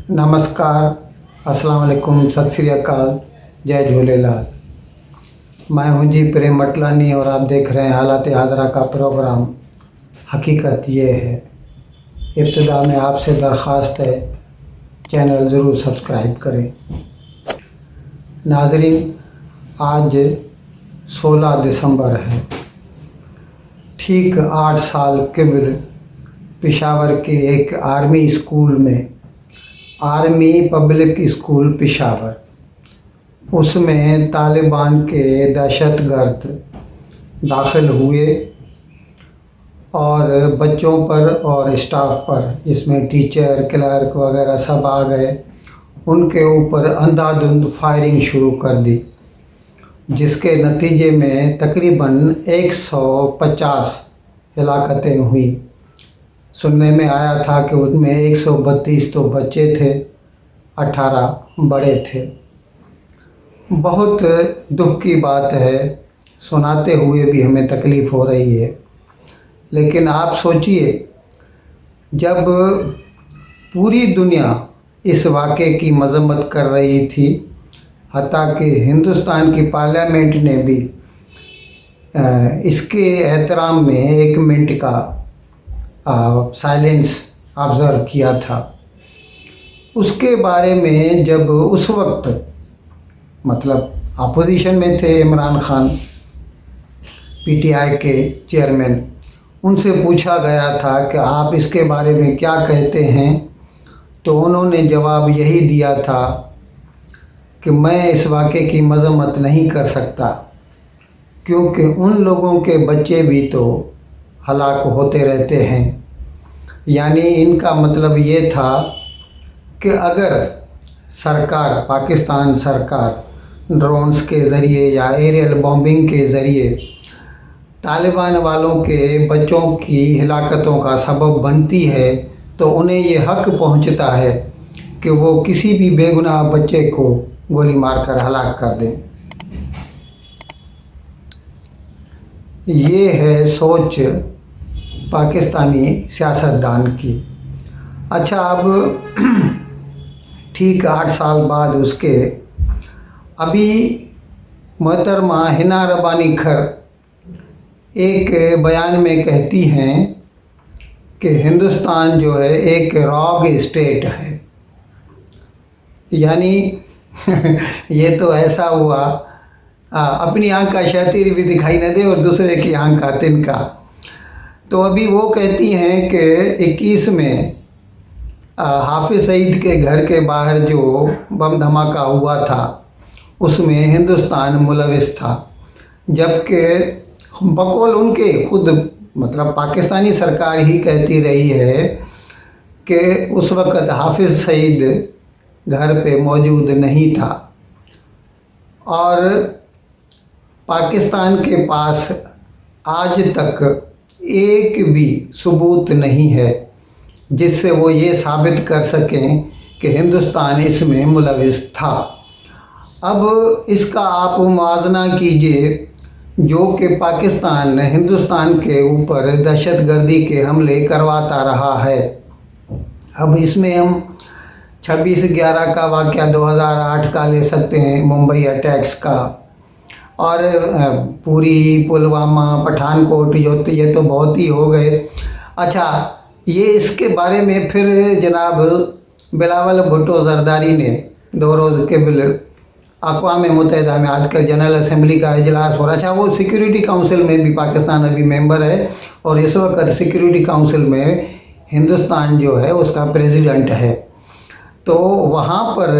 नमस्कार, अस्सलाम वालेकुम, सत श्री अकाल, जय झूलेलाल। मैं हूं जी प्रेम मटलानी और आप देख रहे हैं हालात हाजरा का प्रोग्राम। हकीकत ये है। इब्तिदा में आपसे दरख्वास्त है, चैनल ज़रूर सब्सक्राइब करें। नाज़रीन, आज 16 दिसंबर है। ठीक 8 साल कबल पेशावर के एक आर्मी स्कूल में, आर्मी पब्लिक स्कूल पेशावर, उसमें तालिबान के दहशतगर्द दाखिल हुए और बच्चों पर और स्टाफ पर, जिसमें टीचर क्लर्क वगैरह सब आ गए, उनके ऊपर अंधाधुंध फायरिंग शुरू कर दी, जिसके नतीजे में तकरीबन 150 हलाकतें हुई। सुनने में आया था कि उनमें 132 तो बच्चे थे, 18 बड़े थे। बहुत दुख की बात है, सुनाते हुए भी हमें तकलीफ़ हो रही है। लेकिन आप सोचिए, जब पूरी दुनिया इस वाक़े की मज़म्मत कर रही थी, हत्ता कि हिंदुस्तान की पार्लियामेंट ने भी इसके एहतराम में 1 मिनट का साइलेंस ऑब्ज़र्व किया था, उसके बारे में जब उस वक्त मतलब अपोजिशन में थे इमरान खान, पीटीआई के चेयरमैन, उनसे पूछा गया था कि आप इसके बारे में क्या कहते हैं, तो उन्होंने जवाब यही दिया था कि मैं इस वाक़े की मज़म्मत नहीं कर सकता, क्योंकि उन लोगों के बच्चे भी तो हलाक होते रहते हैं। यानी इनका मतलब ये था कि अगर सरकार, पाकिस्तान सरकार ड्रोन्स के ज़रिए या एरियल बॉम्बिंग के ज़रिए तालिबान वालों के बच्चों की हिलाकतों का सबब बनती है, तो उन्हें ये हक़ पहुंचता है कि वो किसी भी बेगुनाह बच्चे को गोली मारकर हलाक कर दें। ये है सोच पाकिस्तानी सियासतदान की। अच्छा, अब ठीक 8 साल बाद उसके अभी मोहतरमा हिना रब्बानी खर एक बयान में कहती हैं कि हिंदुस्तान जो है एक रॉग स्टेट है। यानी ये तो ऐसा हुआ, अपनी आँख का शातिर भी दिखाई न दे और दूसरे की आँख का तिनका। तो अभी वो कहती हैं कि 21 में हाफिज़ सईद के घर के बाहर जो बम धमाका हुआ था, उसमें हिंदुस्तान मुलविस था, जबकि बकौल उनके खुद मतलब पाकिस्तानी सरकार ही कहती रही है कि उस वक़्त हाफिज़ सईद घर पे मौजूद नहीं था। और पाकिस्तान के पास आज तक एक भी सबूत नहीं है जिससे वो ये साबित कर सकें कि हिंदुस्तान इसमें मुलविस था। अब इसका आप मुआवजा कीजिए, जो कि पाकिस्तान हिंदुस्तान के ऊपर दहशतगर्दी के हमले करवाता रहा है। अब इसमें हम 26/11 का वाक़या 2008 का ले सकते हैं, मुंबई अटैक्स का, और पूरी पुलवामा, पठानकोट, ये तो बहुत ही हो गए। अच्छा, ये इसके बारे में फिर जनाब बिलावल भुट्टो जरदारी ने 2 रोज़ कबल अक़वाम मुत्तहिदा में आजकल जनरल असेंबली का इजलास हो रहा है। अच्छा, वो सिक्योरिटी काउंसिल में भी पाकिस्तान अभी मेंबर है और इस वक्त सिक्योरिटी काउंसिल में हिंदुस्तान जो है उसका प्रेसिडेंट है। तो वहाँ पर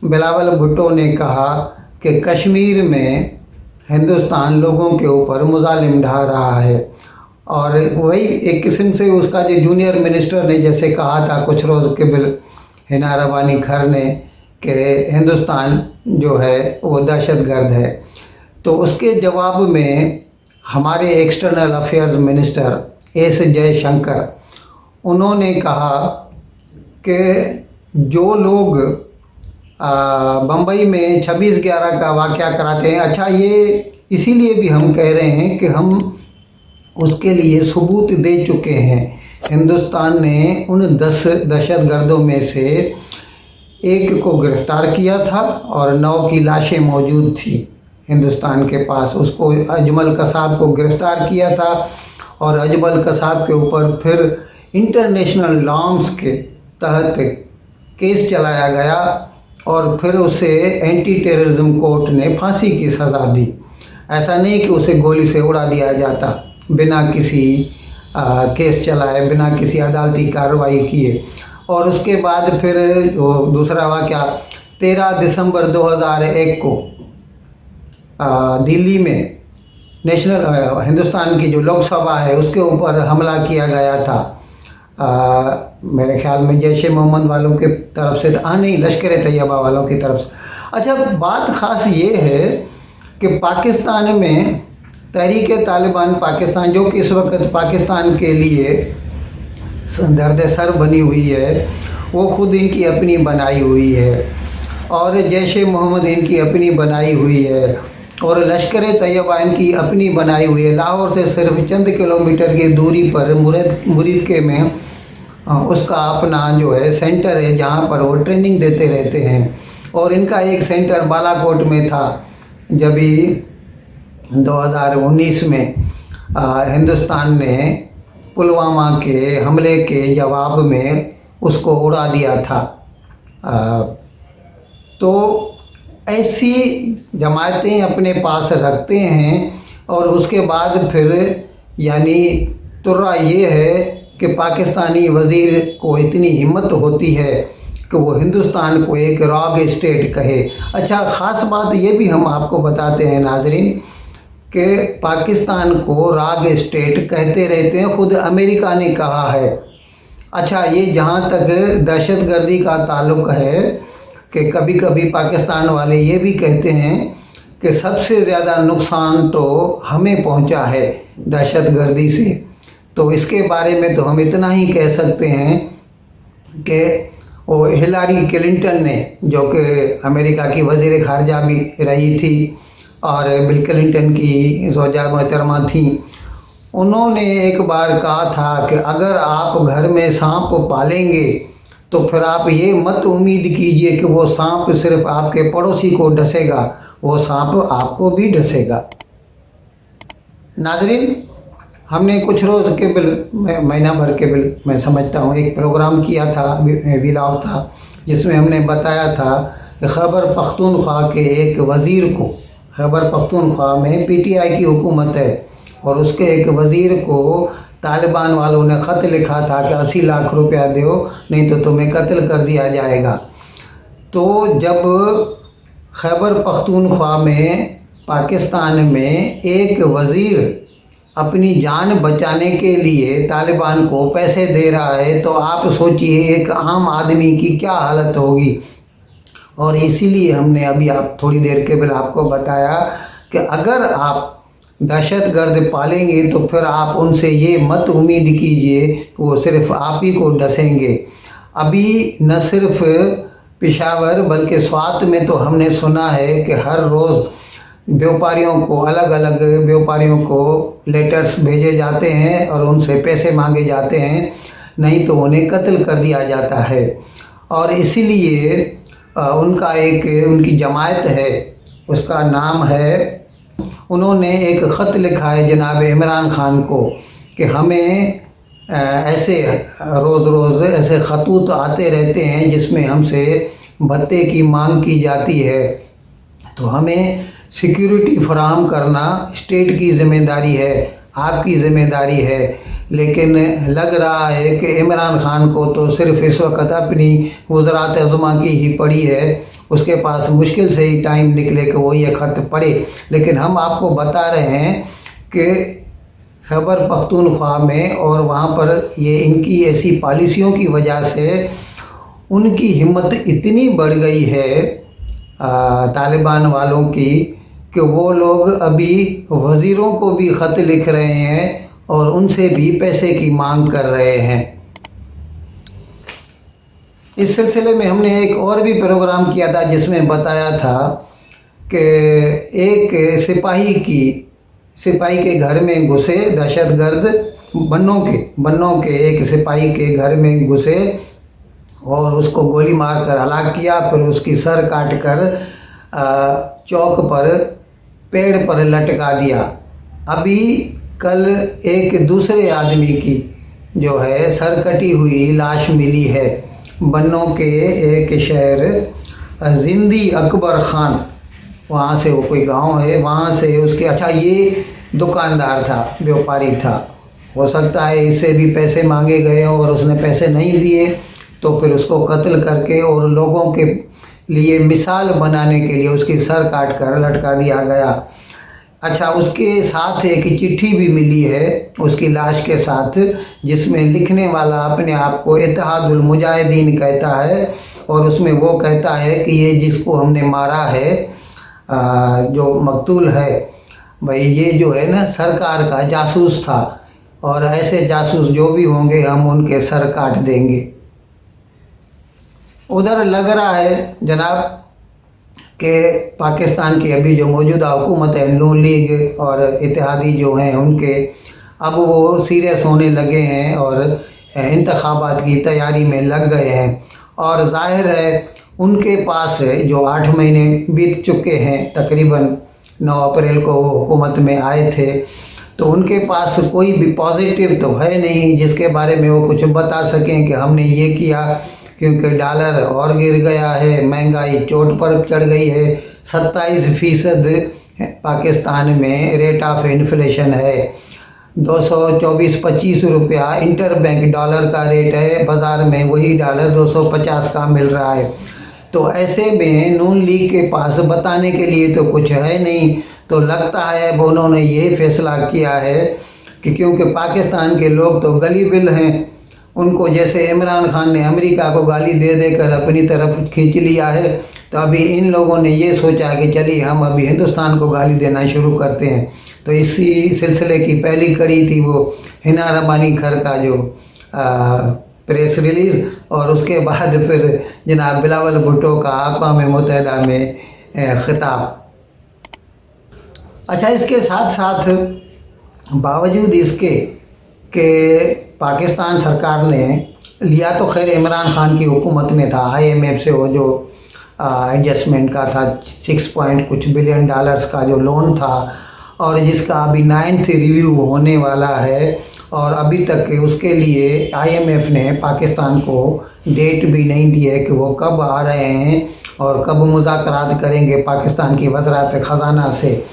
बिलावल भुट्टो ने कहा कि कश्मीर में हिंदुस्तान लोगों के ऊपर मुज़ालिम ढा रहा है। और वही एक किस्म से उसका जो जूनियर मिनिस्टर ने जैसे कहा था कुछ रोज़ कबल हिना रब्बानी खर ने कि हिंदुस्तान जो है वो दहशतगर्द है, तो उसके जवाब में हमारे external affairs minister S Jaishankar, उन्होंने कहा कि जो लोग बम्बई में 26/11 का वाक़या कराते हैं, अच्छा ये इसीलिए भी हम कह रहे हैं कि हम उसके लिए सबूत दे चुके हैं। हिंदुस्तान ने उन 10 दहशतगर्दों में से एक को गिरफ्तार किया था और 9 की लाशें मौजूद थी हिंदुस्तान के पास। उसको अजमल कसाब को गिरफ्तार किया था और अजमल कसाब के ऊपर फिर इंटरनेशनल नॉर्म्स के तहत केस चलाया गया और फिर उसे एंटी टेररिज्म कोर्ट ने फांसी की सज़ा दी। ऐसा नहीं कि उसे गोली से उड़ा दिया जाता बिना किसी केस चलाए, बिना किसी अदालती कार्रवाई किए। और उसके बाद फिर जो दूसरा वाक़या 13 दिसंबर 2001 को दिल्ली में हिंदुस्तान की जो लोकसभा है उसके ऊपर हमला किया गया था। मेरे ख्याल में जैश ए मोहम्मद वालों की तरफ से, नहीं, लश्कर तैयबा वालों की तरफ से। अच्छा, बात ख़ास ये है कि पाकिस्तान में तहरीक तालिबान पाकिस्तान, जो कि इस वक्त पाकिस्तान के लिए दर्द सर बनी हुई है, वो खुद इनकी अपनी बनाई हुई है और जैश ए मोहम्मद इनकी अपनी बनाई हुई है और लश्कर तैयबा इनकी अपनी बनाई हुई है। लाहौर से सिर्फ चंद किलोमीटर की दूरी पर मुरीदके में उसका अपना जो है सेंटर है जहाँ पर वो ट्रेनिंग देते रहते हैं। और इनका एक सेंटर बालाकोट में था जब 2019 में हिंदुस्तान ने पुलवामा के हमले के जवाब में उसको उड़ा दिया था। तो ऐसी जमातें अपने पास रखते हैं और उसके बाद फिर यानी तुर्रा ये है कि पाकिस्तानी वज़ीर को इतनी हिम्मत होती है कि वो हिंदुस्तान को एक रॉग स्टेट कहे। अच्छा, ख़ास बात ये भी हम आपको बताते हैं नाज़रीन कि पाकिस्तान को रॉग स्टेट कहते रहते हैं, ख़ुद अमेरिका ने कहा है। अच्छा, ये जहाँ तक दहशतगर्दी का ताल्लुक़ है कि कभी कभी पाकिस्तान वाले ये भी कहते हैं कि सबसे ज़्यादा नुकसान तो हमें पहुंचा है दहशतगर्दी से। तो इसके बारे में तो हम इतना ही कह सकते हैं कि वो हिलारी क्लिंटन ने, जो कि अमेरिका की वज़ीर ख़ारजा भी रही थी और बिल क्लिंटन की ज़ौजा मोहतरमा थी, उन्होंने एक बार कहा था कि अगर आप घर में सांप पालेंगे तो फिर आप ये मत उम्मीद कीजिए कि वो सांप सिर्फ आपके पड़ोसी को डसेगा, वो सांप आपको भी डसेगा। नाज़रीन, हमने कुछ रोज़ के बिल, महीना भर के बिल मैं समझता हूँ, एक प्रोग्राम किया था, व्लॉग था, जिसमें हमने बताया था कि खैबर पख्तूनख्वा के एक वज़ीर को, खैबर पख्तूनख्वा में PTI की हुकूमत है और उसके एक वज़ीर को तालिबान वालों ने ख़त लिखा था कि 80 लाख रुपया दो, नहीं तो तुम्हें कत्ल कर दिया जाएगा। तो जब खैबर पख्तूनख्वा में पाकिस्तान में एक वज़ीर अपनी जान बचाने के लिए तालिबान को पैसे दे रहा है तो आप सोचिए एक आम आदमी की क्या हालत होगी। और इसीलिए हमने अभी आप थोड़ी देर के पहले आपको बताया कि अगर आप दहशतगर्द पालेंगे तो फिर आप उनसे ये मत उम्मीद कीजिए कि वो सिर्फ आप ही को डसेंगे। अभी न सिर्फ पेशावर बल्कि स्वात में तो हमने सुना है कि हर रोज़ व्यापारियों को, अलग अलग व्यापारियों को लेटर्स भेजे जाते हैं और उनसे पैसे मांगे जाते हैं, नहीं तो उन्हें कत्ल कर दिया जाता है। और इसीलिए उनकी जमात है, उसका नाम है, उन्होंने एक ख़त लिखा है जनाब इमरान ख़ान को कि हमें ऐसे रोज़ ऐसे ख़तूत आते रहते हैं जिसमें हमसे भत्ते की मांग की जाती है, तो हमें सिक्योरिटी फराहम करना स्टेट की ज़िम्मेदारी है, आपकी ज़िम्मेदारी है। लेकिन लग रहा है कि इमरान ख़ान को तो सिर्फ़ इस वक्त अपनी वज़रात अज़मा की ही पड़ी है, उसके पास मुश्किल से ही टाइम निकले कि वो ये ख़त पढ़े। लेकिन हम आपको बता रहे हैं कि खैबर पख्तूनख्वा में और वहाँ पर ये इनकी ऐसी पॉलिसियों की वजह से उनकी हिम्मत इतनी बढ़ गई है तालिबान वालों की कि वो लोग अभी वज़ीरों को भी ख़त लिख रहे हैं और उनसे भी पैसे की मांग कर रहे हैं। इस सिलसिले में हमने एक और भी प्रोग्राम किया था जिसमें बताया था कि एक सिपाही के घर में घुसे दहशतगर्द, बन्नों के एक सिपाही के घर में घुसे और उसको गोली मार कर हलाक किया, फिर उसकी सर काट कर चौक पर पेड़ पर लटका दिया। अभी कल एक दूसरे आदमी की जो है सर कटी हुई लाश मिली है। बन्नों के एक शहर जिंदी अकबर ख़ान, वहाँ से, वो कोई गांव है, वहाँ से उसके, अच्छा ये दुकानदार था, व्यापारी था, हो सकता है इससे भी पैसे मांगे गए और उसने पैसे नहीं दिए, तो फिर उसको कत्ल करके और लोगों के लिए मिसाल बनाने के लिए उसकी सर काट कर लटका दिया गया। अच्छा, उसके साथ एक चिट्ठी भी मिली है उसकी लाश के साथ, जिसमें लिखने वाला अपने आप को इत्तेहादुल मुजाहिदीन कहता है, और उसमें वो कहता है कि ये जिसको हमने मारा है, जो मकतूल है, भाई ये जो है ना सरकार का जासूस था, और ऐसे जासूस जो भी होंगे हम उनके सर काट देंगे। उधर लग रहा है जनाब कि पाकिस्तान की अभी जो मौजूदा हुकूमत है, नून लीग और इत्तेहादी जो हैं उनके, अब वो सीरियस होने लगे हैं और इंतखाबात की तैयारी में लग गए हैं। और ज़ाहिर है उनके पास जो 8 महीने बीत चुके हैं, तकरीबन 9 अप्रैल को वो हुकूमत में आए थे, तो उनके पास कोई भी पॉजिटिव तो है नहीं जिसके बारे में वो कुछ बता सकें कि हमने ये किया, क्योंकि डॉलर और गिर गया है, महंगाई चोट पर चढ़ गई है, 27% पाकिस्तान में रेट ऑफ इन्फ्लेशन है, 224-25 रुपया इंटर बैंक डॉलर का रेट है, बाज़ार में वही डॉलर 250 का मिल रहा है। तो ऐसे में नून लीग के पास बताने के लिए तो कुछ है नहीं, तो लगता है वो उन्होंने ये फैसला किया है कि क्योंकि पाकिस्तान के लोग तो गलीबिल हैं, उनको जैसे इमरान खान ने अमेरिका को गाली दे देकर अपनी तरफ खींच लिया है, तो अभी इन लोगों ने ये सोचा कि चलिए हम अभी हिंदुस्तान को गाली देना शुरू करते हैं। तो इसी सिलसिले की पहली कड़ी थी वो हिना रबानी खर का जो प्रेस रिलीज़, और उसके बाद फिर जनाब बिलावल भुट्टो का अक़वाम मुत्तहिदा में ख़िताब। अच्छा, इसके साथ साथ बावजूद इसके कि पाकिस्तान सरकार ने लिया तो खैर इमरान खान की हुकूमत ने था, IMF से वो जो एडजस्टमेंट का था 6 पॉइंट कुछ बिलियन डॉलर्स का जो लोन था, और जिसका अभी 9th रिव्यू होने वाला है, और अभी तक उसके लिए IMF ने पाकिस्तान को डेट भी नहीं दी है कि वो कब आ रहे हैं और कब मुज़ाकरात करेंगे पाकिस्तान की वज़ारत ख़जाना से।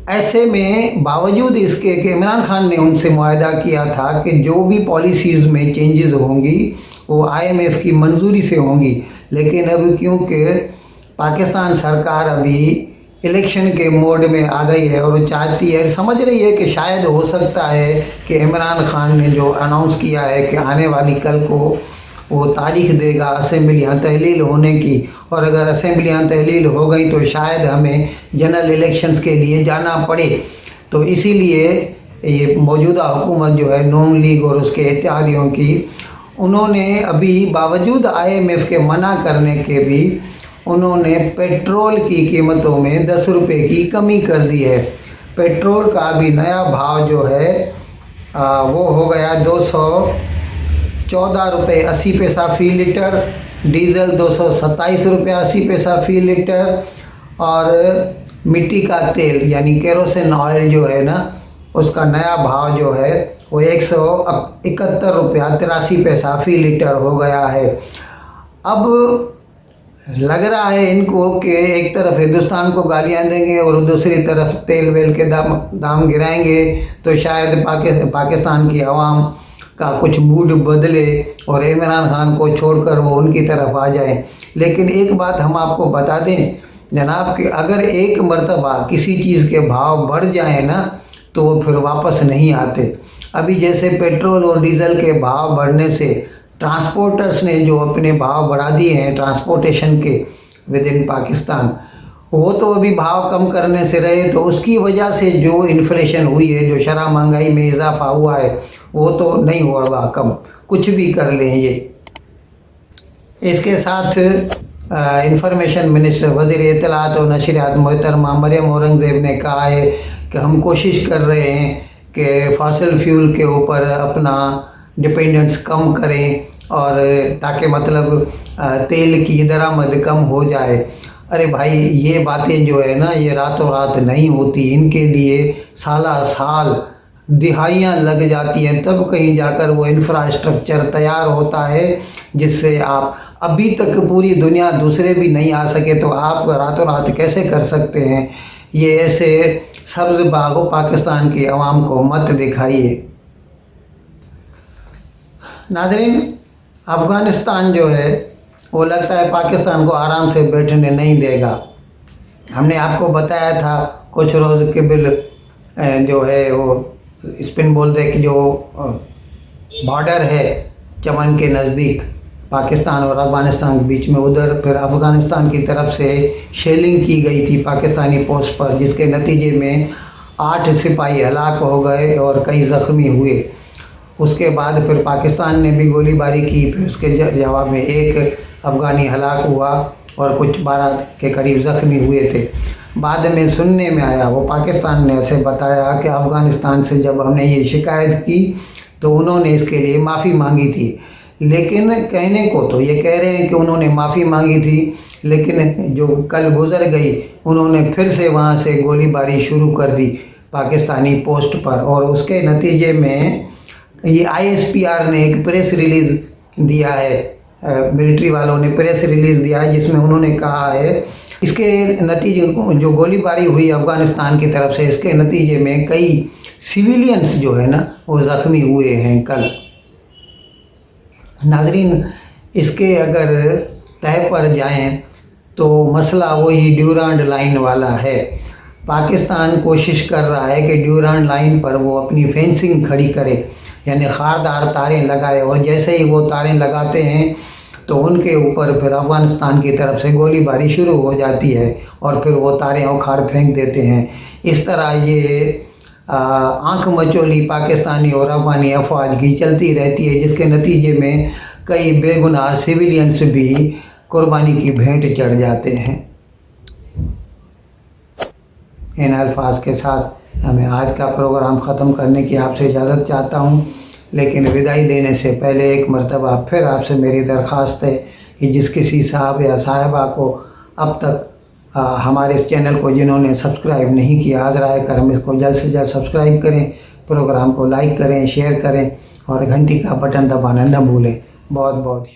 ऐसे में बावजूद इसके कि इमरान खान ने उनसे मुआहदा किया था कि जो भी पॉलिसीज़ में चेंजेस होंगी वो IMF की मंजूरी से होंगी, लेकिन अब क्योंकि पाकिस्तान सरकार अभी इलेक्शन के मोड में आ गई है और चाहती है, समझ रही है कि शायद हो सकता है कि इमरान खान ने जो अनाउंस किया है कि आने वाली कल को वो तारीख देगा असेंबलियाँ तहलील होने की, और अगर असेंबलियाँ तहलील हो गई तो शायद हमें जनरल इलेक्शंस के लिए जाना पड़े। तो इसीलिए ये मौजूदा हुकूमत जो है नून लीग और उसके इत्तेहादियों की, उन्होंने अभी बावजूद IMF के मना करने के भी उन्होंने पेट्रोल की कीमतों में 10 रुपये की कमी कर दी है। पेट्रोल का अभी नया भाव जो है वो हो गया 214 रुपये 80 पैसा फ़ी लीटर, डीज़ल 227 रुपये 80 पैसा फ़ी लीटर, और मिट्टी का तेल यानी केरोसिन ऑयल जो है ना, उसका नया भाव जो है वो 171 रुपया 83 पैसा फ़ी लीटर हो गया है। अब लग रहा है इनको कि एक तरफ हिंदुस्तान को गालियाँ देंगे और दूसरी तरफ तेल वेल के दाम गिराएंगे, तो शायद पाकिस्तान की आवाम का कुछ मूड बदले और इमरान खान को छोड़कर वो उनकी तरफ आ जाए। लेकिन एक बात हम आपको बता दें जनाब कि अगर एक मर्तबा किसी चीज़ के भाव बढ़ जाए ना तो वो फिर वापस नहीं आते। अभी जैसे पेट्रोल और डीज़ल के भाव बढ़ने से ट्रांसपोर्टर्स ने जो अपने भाव बढ़ा दिए हैं ट्रांसपोर्टेशन के विद इन पाकिस्तान, वो तो अभी भाव कम करने से रहे, तो उसकी वजह से जो इन्फ्लेशन हुई है, जो शरह महंगाई में इजाफा हुआ है, वो तो नहीं होगा कम, कुछ भी कर लें ये। इसके साथ इंफॉर्मेशन मिनिस्टर वज़ीर इत्तलात और नशरियात मोहतरमा मरियम औरंगज़ेब ने कहा है कि हम कोशिश कर रहे हैं कि फॉसिल फ्यूल के ऊपर अपना डिपेंडेंस कम करें और ताकि मतलब तेल की दरामद कम हो जाए। अरे भाई, ये बातें जो है ना, ये रातों रात नहीं होती, इनके लिए साला साल दिहाइयाँ लग जाती हैं, तब कहीं जाकर वो इंफ्रास्ट्रक्चर तैयार होता है जिससे आप अभी तक पूरी दुनिया दूसरे भी नहीं आ सके तो आप रातों रात कैसे कर सकते हैं। ये ऐसे सब्ज़ बागों पाकिस्तान की आवाम को मत दिखाइए। नाज़रीन, अफ़गानिस्तान जो है वो लगता है पाकिस्तान को आराम से बैठने नहीं देगा। हमने आपको बताया था कुछ रोज़ कबल जो है वो स्पिन बोलते कि जो बॉर्डर है चमन के नज़दीक पाकिस्तान और अफ़गानिस्तान के बीच में, उधर फिर अफ़गानिस्तान की तरफ से शेलिंग की गई थी पाकिस्तानी पोस्ट पर, जिसके नतीजे में 8 सिपाही हलाक हो गए और कई ज़ख्मी हुए। उसके बाद फिर पाकिस्तान ने भी गोलीबारी की, फिर उसके जवाब में एक अफ़गानी हलाक हुआ और कुछ 12 के करीब ज़ख्मी हुए थे। बाद में सुनने में आया, वो पाकिस्तान ने ऐसे बताया कि अफ़गानिस्तान से जब हमने ये शिकायत की तो उन्होंने इसके लिए माफ़ी मांगी थी, लेकिन कहने को तो ये कह रहे हैं कि उन्होंने माफ़ी मांगी थी, लेकिन जो कल गुजर गई उन्होंने फिर से वहाँ से गोलीबारी शुरू कर दी पाकिस्तानी पोस्ट पर। और उसके नतीजे में ये ISPR ने एक प्रेस रिलीज़ दिया है, मिलिट्री वालों ने प्रेस रिलीज़ दिया है, जिसमें उन्होंने कहा है इसके नतीजे जो गोलीबारी हुई अफ़गानिस्तान की तरफ से, इसके नतीजे में कई सिविलियंस जो है ना वो ज़ख्मी हुए हैं कल। नाज़रीन, इसके अगर तय पर जाएं तो मसला वही ड्यूरांड लाइन वाला है। पाकिस्तान कोशिश कर रहा है कि ड्यूरांड लाइन पर वो अपनी फेंसिंग खड़ी करे, यानी खारदार तारें लगाए, और जैसे ही वो तारें लगाते हैं तो उनके ऊपर फिर अफ़गानिस्तान की तरफ से गोलीबारी शुरू हो जाती है और फिर वो तारें उखाड़ फेंक देते हैं। इस तरह ये आँख मचोली पाकिस्तानी और अफ़गानी अफवाज की चलती रहती है, जिसके नतीजे में कई बेगुनाह सिविलियंस भी कुर्बानी की भेंट चढ़ जाते हैं। इन अल्फाज के साथ हमें आज का प्रोग्राम ख़त्म करने की आपसे इजाज़त चाहता हूँ, लेकिन विदाई लेने से पहले एक मरतबा फिर आपसे मेरी दरख्वास्त है कि जिस किसी साहब या साहिबा को अब तक हमारे इस चैनल को जिन्होंने सब्सक्राइब नहीं किया, हाज़िर आए करम इसको जल्द से जल्द सब्सक्राइब करें, प्रोग्राम को लाइक करें, शेयर करें और घंटी का बटन दबाना न भूलें। बहुत बहुत